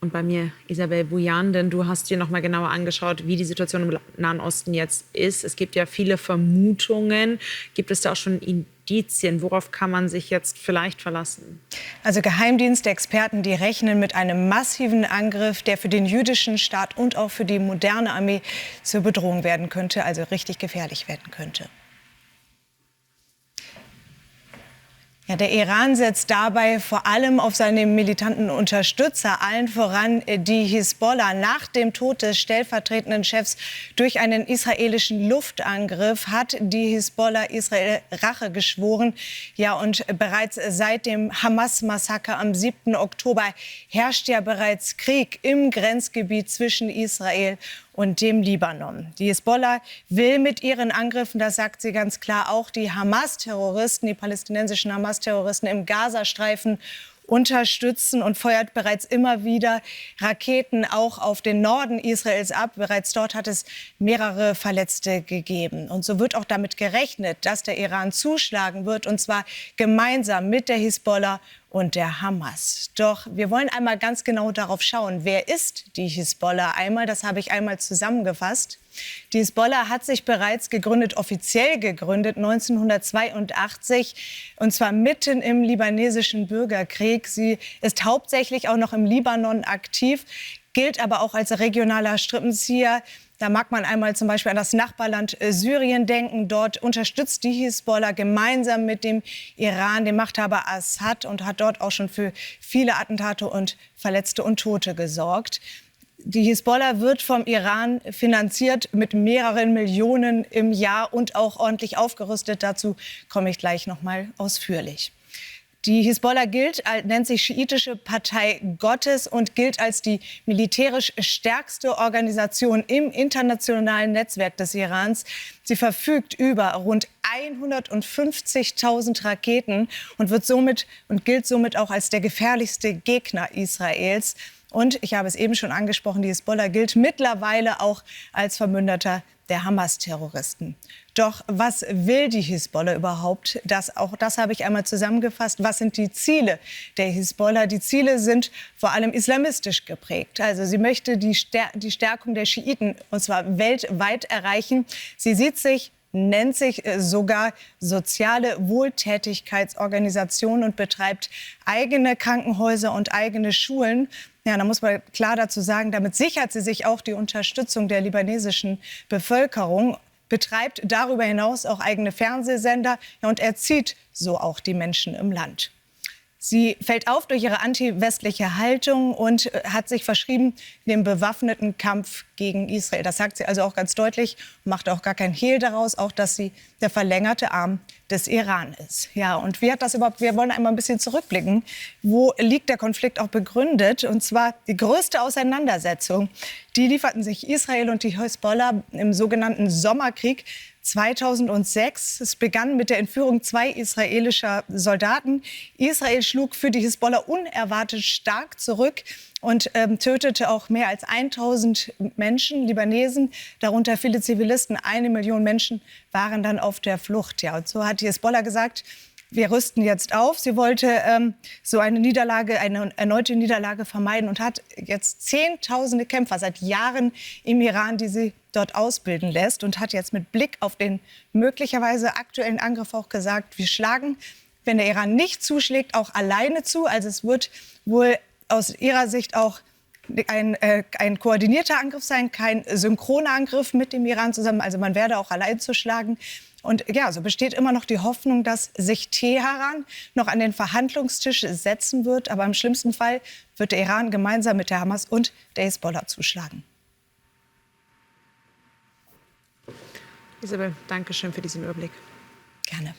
Und bei mir Isabel Bujan, denn du hast dir noch mal genauer angeschaut, wie die Situation im Nahen Osten jetzt ist. Es gibt ja viele Vermutungen. Gibt es da auch schon Indizien? Worauf kann man sich jetzt vielleicht verlassen? Also Geheimdienstexperten, die rechnen mit einem massiven Angriff, der für den jüdischen Staat und auch für die moderne Armee zur Bedrohung werden könnte, also richtig gefährlich werden könnte. Ja, der Iran setzt dabei vor allem auf seine militanten Unterstützer, allen voran die Hisbollah. Nach dem Tod des stellvertretenden Chefs durch einen israelischen Luftangriff hat die Hisbollah Israel Rache geschworen. Ja, und bereits seit dem Hamas-Massaker am 7. Oktober herrscht ja bereits Krieg im Grenzgebiet zwischen Israel und dem Libanon. Die Hisbollah will mit ihren Angriffen, das sagt sie ganz klar, auch die Hamas-Terroristen, die palästinensischen Hamas-Terroristen im Gazastreifen unterstützen und feuert bereits immer wieder Raketen auch auf den Norden Israels ab. Bereits dort hat es mehrere Verletzte gegeben. Und so wird auch damit gerechnet, dass der Iran zuschlagen wird, und zwar gemeinsam mit der Hisbollah und der Hamas. Doch wir wollen einmal ganz genau darauf schauen, wer ist die Hisbollah einmal? Das habe ich einmal zusammengefasst. Die Hisbollah hat sich bereits gegründet, offiziell gegründet, 1982, und zwar mitten im libanesischen Bürgerkrieg. Sie ist hauptsächlich auch noch im Libanon aktiv, gilt aber auch als regionaler Strippenzieher. Da mag man einmal zum Beispiel an das Nachbarland Syrien denken. Dort unterstützt die Hisbollah gemeinsam mit dem Iran den Machthaber Assad und hat dort auch schon für viele Attentate und Verletzte und Tote gesorgt. Die Hisbollah wird vom Iran finanziert mit mehreren Millionen im Jahr und auch ordentlich aufgerüstet. Dazu komme ich gleich noch mal ausführlich. Die Hisbollah nennt sich schiitische Partei Gottes und gilt als die militärisch stärkste Organisation im internationalen Netzwerk des Irans. Sie verfügt über rund 150.000 Raketen und gilt somit auch als der gefährlichste Gegner Israels. Und ich habe es eben schon angesprochen, die Hisbollah gilt mittlerweile auch als Verbündeter der Hamas-Terroristen. Doch was will die Hisbollah überhaupt? Auch das habe ich einmal zusammengefasst. Was sind die Ziele der Hisbollah? Die Ziele sind vor allem islamistisch geprägt. Also sie möchte die Stärkung der Schiiten, und zwar weltweit, erreichen. Sie nennt sich sogar soziale Wohltätigkeitsorganisation und betreibt eigene Krankenhäuser und eigene Schulen. Ja, da muss man klar dazu sagen, damit sichert sie sich auch die Unterstützung der libanesischen Bevölkerung, betreibt darüber hinaus auch eigene Fernsehsender, ja, und erzieht so auch die Menschen im Land. Sie fällt auf durch ihre anti-westliche Haltung und hat sich verschrieben dem bewaffneten Kampf gegen Israel. Das sagt sie also auch ganz deutlich, macht auch gar kein Hehl daraus, auch dass sie der verlängerte Arm des Iran ist. Ja, und wie hat das überhaupt, wir wollen einmal ein bisschen zurückblicken. Wo liegt der Konflikt auch begründet? Und zwar die größte Auseinandersetzung, die lieferten sich Israel und die Hisbollah im sogenannten Sommerkrieg 2006. Es begann mit der Entführung 2 israelischer Soldaten. Israel schlug für die Hisbollah unerwartet stark zurück und tötete auch mehr als 1000 Menschen, Libanesen, darunter viele Zivilisten. 1 Million Menschen waren dann auf der Flucht. Ja, und so hat die Hisbollah gesagt, wir rüsten jetzt auf. Sie wollte so eine erneute Niederlage vermeiden und hat jetzt Zehntausende Kämpfer seit Jahren im Iran, die sie dort ausbilden lässt, und hat jetzt mit Blick auf den möglicherweise aktuellen Angriff auch gesagt, wir schlagen, wenn der Iran nicht zuschlägt, auch alleine zu. Also es wird wohl aus ihrer Sicht auch ein koordinierter Angriff sein, kein synchroner Angriff mit dem Iran zusammen. Also man werde auch allein zuschlagen. Und ja, so besteht immer noch die Hoffnung, dass sich Teheran noch an den Verhandlungstisch setzen wird. Aber im schlimmsten Fall wird der Iran gemeinsam mit der Hamas und der Hisbollah zuschlagen. Isabel, danke schön für diesen Überblick. Gerne.